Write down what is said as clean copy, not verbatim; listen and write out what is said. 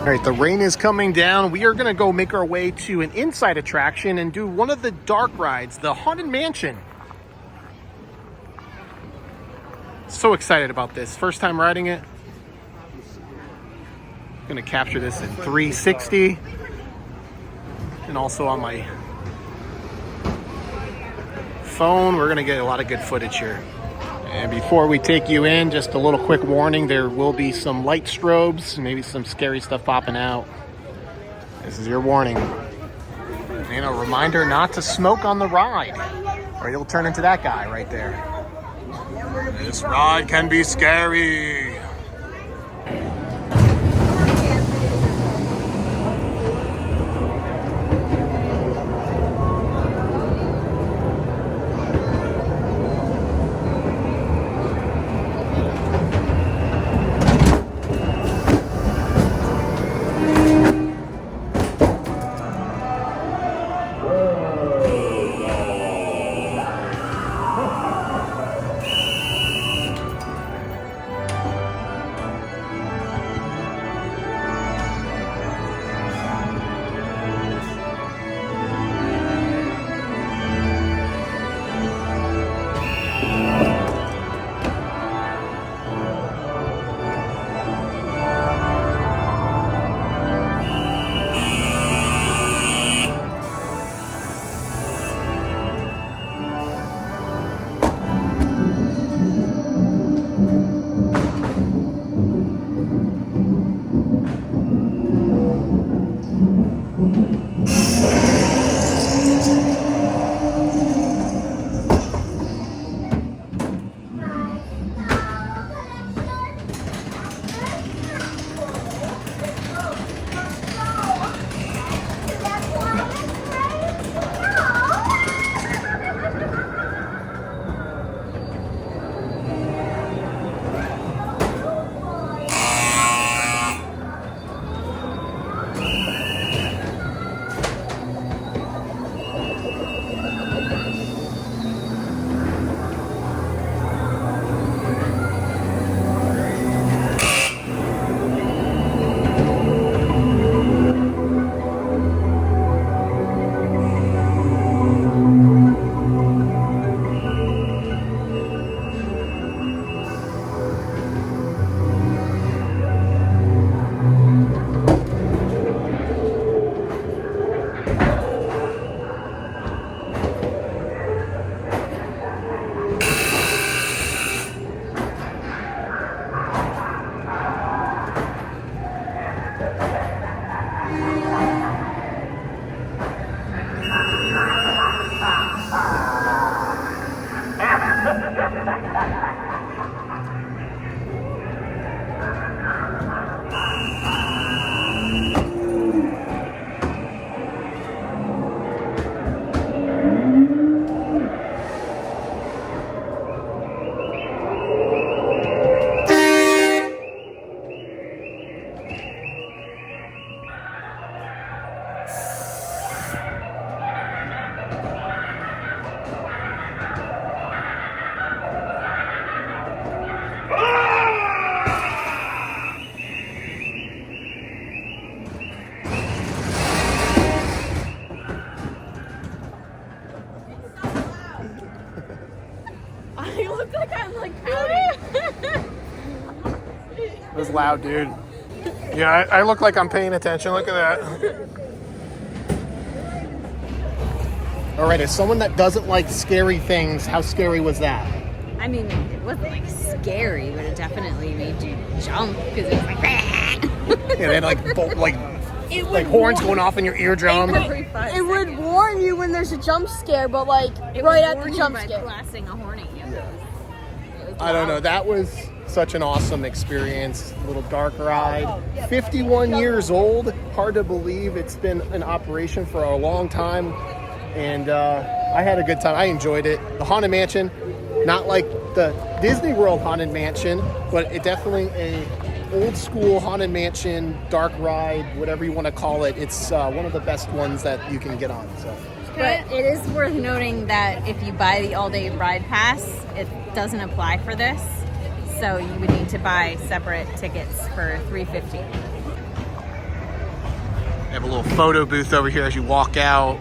All right, the rain is coming down. We are gonna go make our way to an inside attraction and do one of the dark rides, the Haunted Mansion. So excited about this. First time riding it. Gonna capture this in 360 and also on my phone. We're gonna get a lot of good footage here. And before we take you in, just a little quick warning, there will be some light strobes, maybe some scary stuff popping out. This is your warning. And a reminder not to smoke on the ride, or you'll turn into that guy right there. This ride can be scary. It was loud, dude. Yeah, I look like I'm paying attention. Look at that. All right, as someone that doesn't like scary things, how scary was that? I mean, it wasn't like scary, but it definitely made you jump because it was like. Yeah, they had like horns going off in your eardrum. It would warn you when there's a jump scare, but like right at the jump scare. Blasting a horn at you. Yeah. I don't know. That was such an awesome experience. A little dark ride. 51 years old. Hard to believe it's been in operation for a long time. And I had a good time. I enjoyed it. The Haunted Mansion, not like the Disney World Haunted Mansion, but it definitely a old school Haunted Mansion, dark ride, whatever you want to call it. It's one of the best ones that you can get on. So. But it is worth noting that if you buy the all-day ride pass, it doesn't apply for this. So you would need to buy separate tickets for $350. have a little photo booth over here as you walk out.